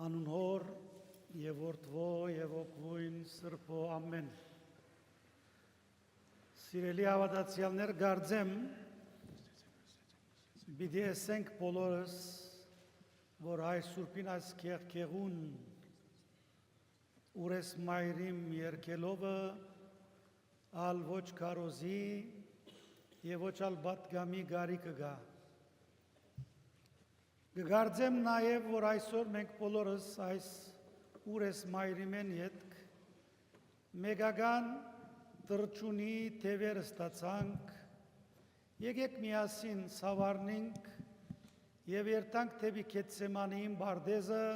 Անուն հոր և որդվո և օգնույն սրբո ամեն։ Սիրելի հավատացյալներ, կարծեմ, պիտի ասենք բոլորս, որ հայ սուրբին այս կեղուն ուրես մայրիմ երկելով ալ ոչ կարոզի և ոչ ալ բատգամի գարիկը գա։ Գարծեմ նաև, որ այսօր մենք բոլորս այս ուրես մայրիմեն ետք մեգական տրճունի թևեր ստացանք, եկեք միասին սավառնենք և երտանք թևի Գեթսեմանիին բարդեզը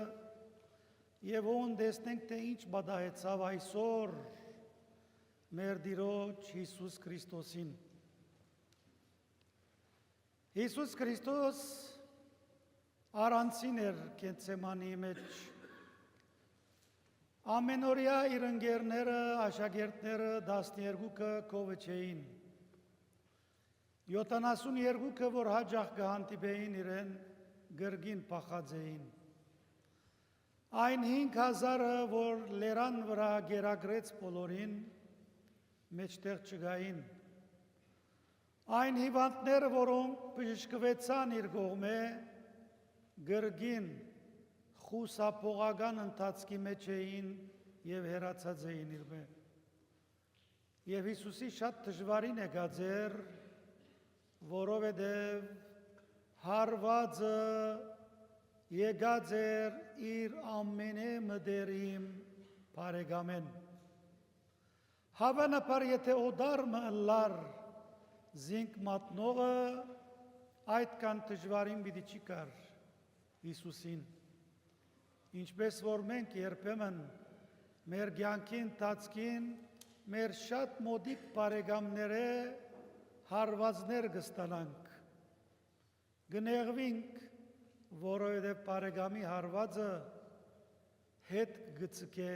և ոն տեսնենք, թե ինչ բադահեցավ այսօր մեր Տիրոջ Հիսուս Քրիստոսին։ Հիսուս Քրիստոս առանցին էր Գեթսեմանիի մեջ։ Ամենօրյա իր ընկերները, աշակերտները 12-ը կովը չէին։ 72-ը, որ հաճախ կհանդիպեին իրեն, գրգին պախած էին։ Այն 5,000-ը, որ լերան վրա գերագրեց բոլորին, մեջտեղ չգային։ Այն հիվանդները, որոնք բժշկվեցան իր կողմէ, գրգին խուսափողական ընթացքի մեջ էին և հեռացած էին իրմե։ Եվ Հիսուսի շատ դժվարին եկած էր, որովհետև հարվածը եկած էր իր ամենամտերիմ բարեկամեն։ Հավանաբար, եթե օդարը ըլլար զինք մատնողը, այդքան դժվարին պիտի չի կար Հիսուսին։ Ինչպես որ մենք երբեմն մեր կյանքի ընթացքին մեր շատ մոտիկ բարեկամները հարվածներ կստանանք։ Կնեղվենք, որովհետև բարեկամի հարվածը հետ կցկե։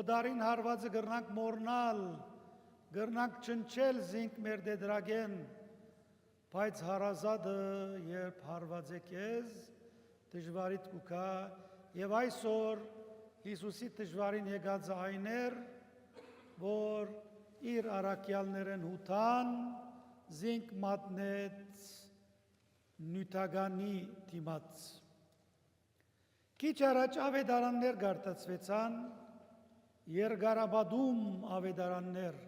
Օդարին հարվածը կրնանք մորնալ, կրնանք չնչել զինք մեր դեդրագեն, բայց հարազատը երբ հարված է քեզ, դժվարիդ կուքա, և այսօր Հիսուսի դժվարին եկած այն էր, որ իր առաքյալներն հութան զինք մատնեց նյութականի դիմաց։ Քիչ առաջ ավետարաններ գարտացվեցան, երկարաբադում ավետարաններ,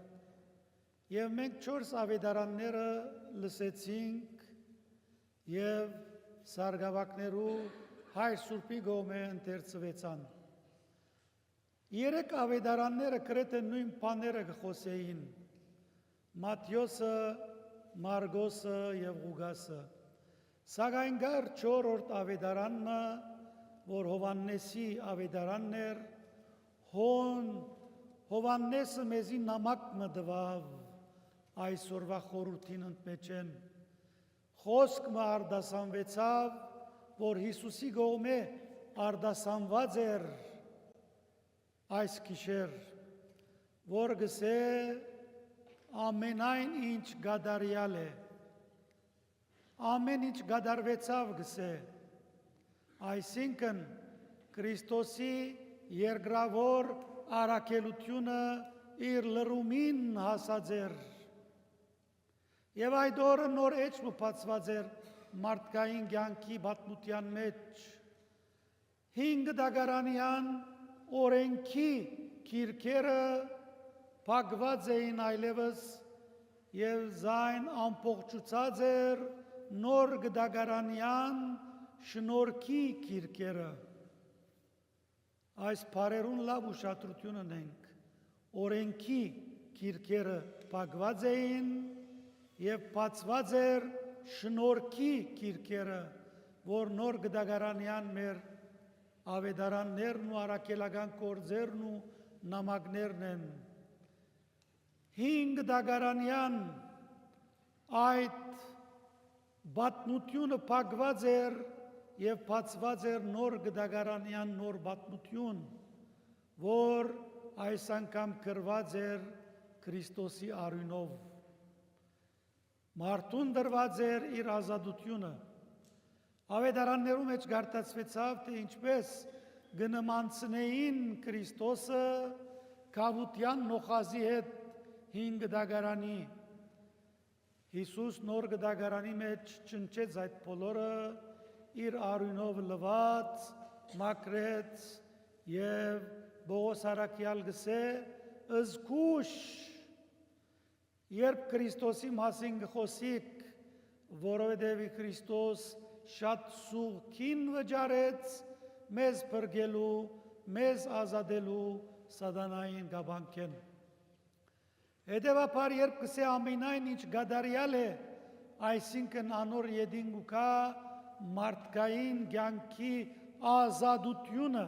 և մենք 4 ավետարանները լսեցինք և սարգսակներու հայր սուրբի կողմէ ընթերցվեցան։ 3 ավետարանները գրեթե նույն բաները կխոսեին՝ Մատթեոսը, Մարգոսը և Ղուկասը։ Սակայն կար 4-րդ ավետարանը, որ Հովհաննեսի ավետարանն էր, Հովհաննեսը մեզի նամակ մտվավ այսօրվա խորհրդին ընդմեջեն։ Խոսք արտասանվեցավ, որ Հիսուսի կողմէ արտասանված էր այս գիշեր, որ գսե ամենայն ինչ գադարյալ է, ամեն ինչ գադարվեցավ գսե, այսինքն Քրիստոսի երկրավոր առաքելությունը իր լրումին հասած էր, և այդ օրը նոր էջը բացված էր մարդկային կյանքի պատմության մեջ։ 5 դագարանյան օրենքի գիրքերը փակված էին այլևս և զայն ամբողջացած էր նոր դագարանյան շնորհքի գիրքերը։ Այս բառերուն լավ ուշադրություն ունենք։ Օրենքի գիրքերը փակված էին և բացված էր շնորհքի գիրքերը, որ նոր դագարանյան մեր ավետարաններն ու առաքելական գործերն ու նամակներն են։ 5 դագարանյան այդ պատմությունը փակված էր և բացված էր նոր դագարանյան նոր պատմություն, որ այս անգամ գրված էր Քրիստոսի արյունով։ Մարդուն դրված էր իր ազատությունը, Ավետարաններում մեջ գարտացվեցավ, թե ինչպես գնմանցնեին Քրիստոսը կավության նոխազի հետ հինգ դագարանի։ Հիսուս նոր դագարանի մեջ ճնչեց այդ բոլորը, իր արյունով լված, մաքրեց և Բողոս Արաքյալ գսե զգուշ, երբ Քրիստոսի մասին գխոսիկ, որովհետև Քրիստոս շատ սուղքին վճարեց մեզ փրկելու, մեզ ազատելու սատանային գաբանքեն։ Հետևաբար, երբ գսե ամենայն ինչ գադարյալ է, այսինքն անոր յետինգուկա մարդկային կյանքի ազատությունը,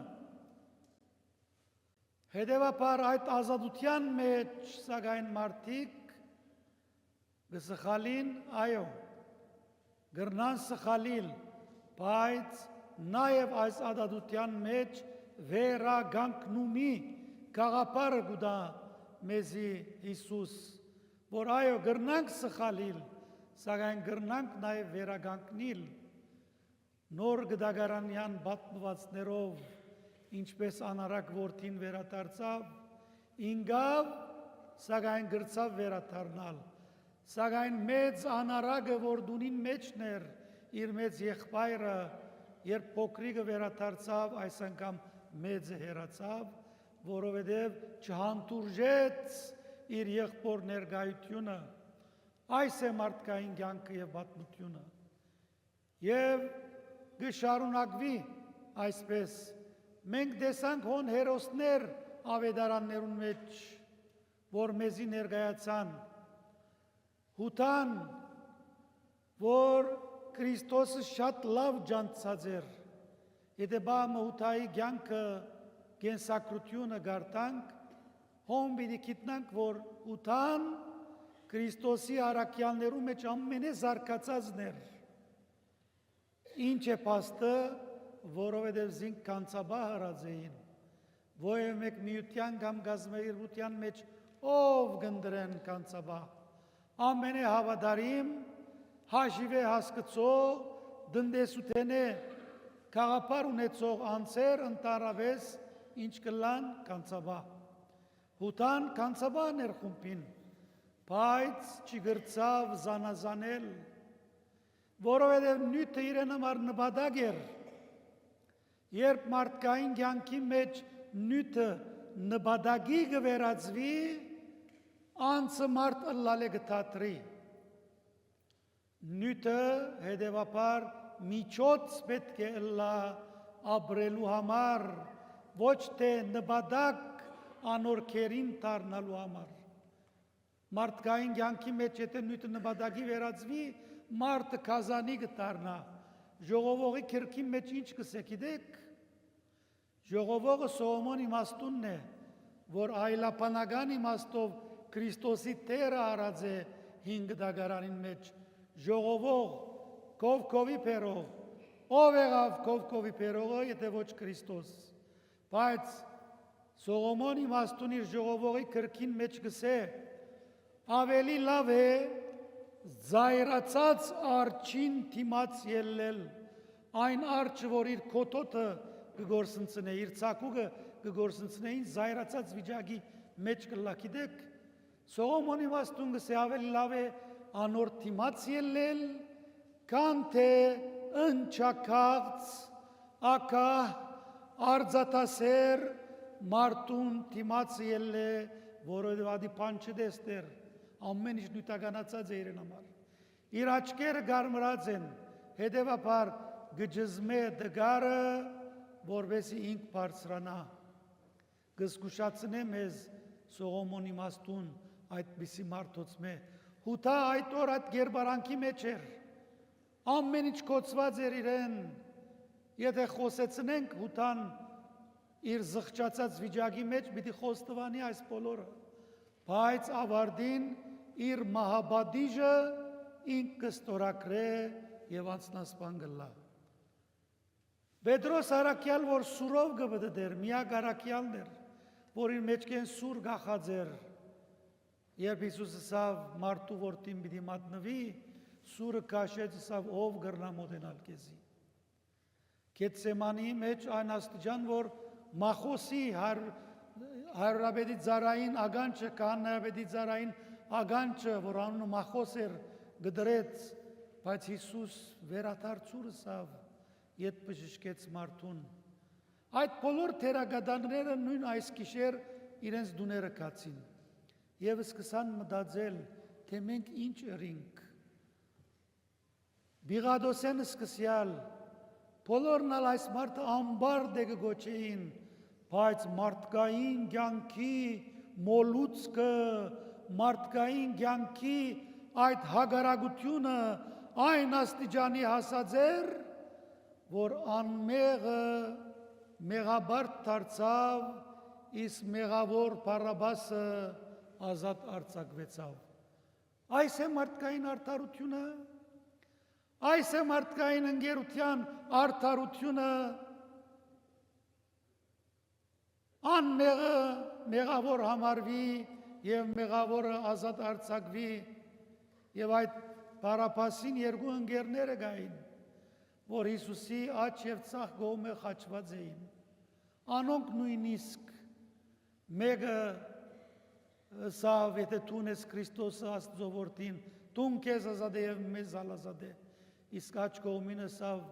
հետևաբար այդ ազատության մեջ սակայն մարդիկ գսխալին, այո, գրնան սխալիլ, բայց նաև այս ազատության մեջ վերագանքնումի գաղափարը գուտա մեզի Հիսուս, որ այո, գրնանք սխալիլ, սակայն գրնանք նաև վերագանքնիլ, նոր գդագարանյան պատմվածներով, ինչպես անարակ որդին վերադարձավ, ինգավ, սակայն գրծավ վերադառնալ, սակայն մեծ անարակը, որ դունին մեջն էր, իր մեծ եղբայրը, երբ փոքրիկը վերադարձավ, այս անգամ մեծը հեռացավ, որովհետև չհանդուրժեց իր եղբոր ներկայությունը, այս է մարդկային կյանքը և պատմությունը, և գշարունակվի այսպես, մենք տեսանք հոն հերոսներ ավետարաններուն մեջ, որ մեզի ներկայացան, հութան, որ Քրիստոսը շատ լավ ջանցած էր, եթե բամը հութայի կյանքը կենսակրությունը գարտանք, հոն պիտի գիտնանք, որ հութան Քրիստոսի առաքյալներու մեջ ամենե զարգացածն էր, ինչ է փաստը, որովհետև զինք կանցաբա հրած էին, ոև մեկ միության կամ գազմերության մեջ ով գնդրեն կանցաբա, ամենե հավադարիմ, հաշիվե հասկծող, դնդեսութենե կաղապար ունեցող անցեր ընտարավես, ինչ կլան կանցաբա, հութան կանցաբա ներխումպին, բայց չգրծավ զանազանել, որովհետև նյութը իրեն համար նպատակ էր, երբ մարդկային կյանքի մեջ նյութը նպատակի կվերածվի, անցը մարդ ըլլալ է գտատրի, նյութը հետևաբար միջոց պետք է ըլլա ապրելու համար, ոչ թե նպատակ անորքերին դառնալու համար, մարդկային կյանքի մեջ եթե նյութը նպատակի վերածվի, մարդը կազանի կդառնա, ժողովողի քրքի մեջ ինչ կսե գիտեք, ժողովողը Սողոմոն իմաստունն է, որ այլապանական իմաստով Քրիստոսի Տերը արած է հինգ դագարանին մեջ, ժողովող կովկովի փերող, ով եղավ կովկովի փերողը, եթե ոչ Քրիստոս, բայց Սողոմոն իմաստուն իր ժողովողի քրքին մեջ գսե, ավելի լավ է զայրացած արջին թիմաց ելնել, այն արջը, որ իր կոթոթը կգործնցնե, իր ծակուկը կգործնցնեին զայրացած վիճակի մեջ կլա, գիտեք, Սողոմոն իմաստուն գսե ավելի լավ է անոր թիմաց ելնել, քան թե ընչաքաղց, ակահ, արձատասեր, մարդուն թիմաց ելնե, որովհետև ադի բան չտեսներ, ամեն ինչ նյութականացած է իրեն համար, իր աչքերը գարմրած են, հետևաբար գջզմե դգարը, որովհետև ինք բարձրանա, գզգուշացնե մեզ Սողոմոն իմաստուն այդպիսի մարդոցմե, հութա այդ օր այդ գերբարանքի մեջ էր, ամեն ինչ կոծված էր իրեն, եթե խոսեցնենք հութան իր զղջացած վիճակի մեջ, պիտի խոստվանի այս բոլորը, բայց ավարտին իր մահաբադիժը ինք կստորակրե և անցնասպան գլա։ Պետրոս Արաքյալ, որ սուրով գբդդեր, միակ Արաքյալն էր, որ իր մեջքեն սուր գախած էր, երբ Հիսուս ասավ մարդու որդին պիտի մատնվի, սուրը կաշեց ասավ ով գրնա մոտենալ քեզի։ Գեթսեմանի մեջ այն աստիճան, որ Մախոսի հարյուրաբեդի ծառային ագանչը, քահանայապետի ծառային ագանչը, որ անունը Մախոս էր, գդրեց, բայց Հիսուս վերադարձուրսավ, իդ բժշկեց մարդուն։ Այդ բոլոր թերագադանները նույն այս գիշեր իրենց դուները կացին եւ սկսան մտածել, թե մենք ինչ ըրինք։ Բիղադոսեն սկսյալ, բոլորն ալ այս մարդը ամբարդ է գոչեին, բայց մարդկային կյանքի մոլուցքը, մարդկային կյանքի այդ հագարագությունը այն աստիճանի հասած էր, որ անմեղը մեղաբարդ դարձավ, իսկ մեղավոր Բարաբասը ազատ արձակվեցավ։ Այս է մարդկային արդարությունը, այս է մարդկային ընկերության արդարությունը, անմեղը մեղավոր համարվի եւ մեղավորը ազատ արձակվի եւ այդ Բարաբասին երկու ընկերները գային, որ Հիսուսի աջ եւ ցախ գոմը խաչված էին։ Անոնք նույնիսկ մեկը սավ եթե տունես Քրիստոսը Աստծո որդին, տուն քեզ ազատե եւ մեզ ազատե։ Իսկ աջ կողմինը սավ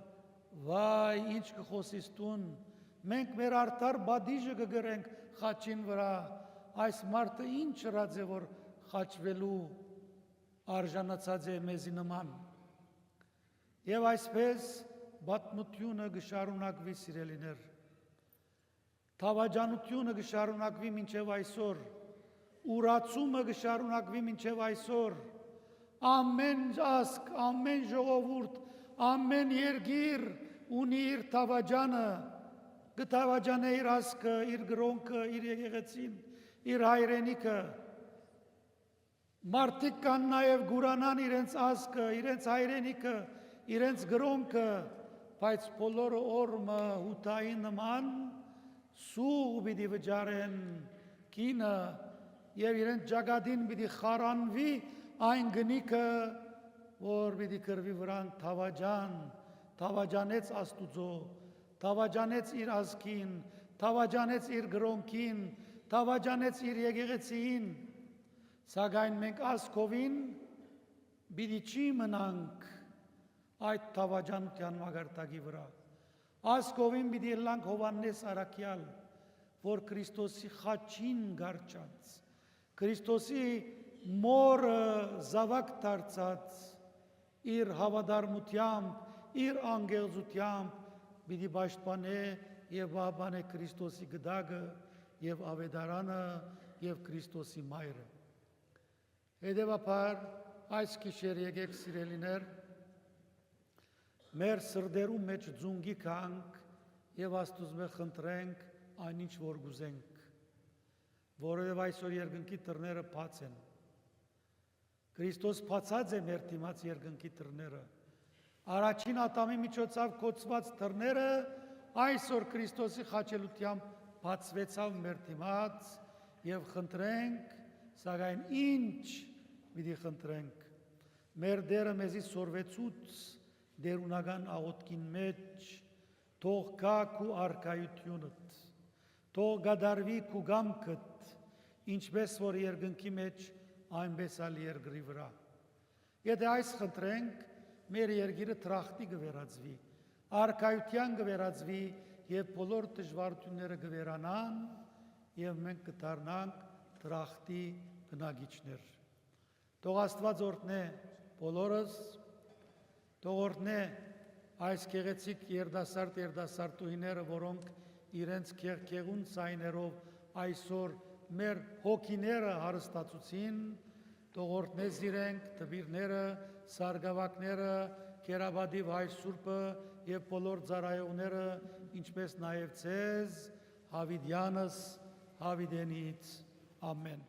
վայ ինչ կխոսիս տուն, մենք մեր արդար բադիժը կգրենք խաչին վրա, այս մարդը ինչ ռաձ է որ խաչվելու արժանացած է մեզի նման։ Եվ այսպես բատմությունը կշարունակվի սիրելիներ, թավաջանությունը կշարունակվի մինչև այսօր, ուրացումը կշարունակվի մինչև այսօր, ամեն ազգ, ամեն ժողովուրդ, ամեն երկիր ունի իր թավաջանը, կթավաջանե իր ազգը, իր գրոնքը, իր եկեղեցին, իր հայրենիքը, մարդիկ կան նաև գուրանան իրենց ազգը, իրենց հայրենիքը, իրենց գրոնքը, բայց բոլորը օրմը հութային նման սուղ պիտի վճարեն կինը եւ իրենց ճակատին պիտի խարանվի այն գնիկը, որ պիտի կրվի վրան թավաջան, թավաջանեց Աստուծո, թավաջանեց իր ազգին, թավաջանեց իր գրոնքին, թավաջանեց իր եկեղեցին, սակայն մենք ազգովին պիտի չի մնանք այդ թավաջանության մագարտակի վրա։ Ազգովին պիտի ելանք Հովհաննես Արաքյալ, որ Քրիստոսի խաչին գարչած, Քրիստոսի մորը զավակ դարձած, իր հավատարմությամբ, իր անգեղծությամբ պիտի պաշտպանե եւ վահաբանե Քրիստոսի գդակը եւ ավետարանը եւ Քրիստոսի մայրը։ Հետևաբար այս գիշեր եկեք սիրելիներ, մեր սրդերու մեջ ձունգի կանք եւ Աստուծո խնդրենք այնինչ որ գուզենք, որովհետեւ այսօր երկնքի դռները բաց են։ Քրիստոս բացած է մեր դիմաց երկնքի դռները։ Առաջին Ադամի միջոցով կոչված դռները այսօր Քրիստոսի խաչելությամբ բացվեցավ մեր դիմաց եւ խնդրենք, սակայն ինչ պիտի խնդրենք։ Մեր Տերը մեզի սորվեցուց դերունական աղոթքին մեջ, թող գա քու արքայությունդ, թող գադարվի քու գամքդ, ինչպես որ երկնքի մեջ, այնպես ալ երկրի վրա։ Եթե այս խնդրենք, մեր երկիրը տրախտի կվերածվի, արքայության կվերածվի եւ բոլոր դժվարությունները կվերանան եւ մենք կդառնանք տրախտի բնակիչներ։ Թող Աստված օրհնե բոլորս, թող օրհնե այս գեղեցիկ երդասարտուհիները, որոնք իրենց քեղքեղուն ցայներով այսօր մեր հոգիները հարստացուցին, թող օրհնե զիրենք տվիրները, սարգսակները, Կերաբադիվ հայ Սուրբը եւ բոլոր ծառայողները, ինչպես նաեւ ցեզ Հավիդյանս Հավիդենից ամեն։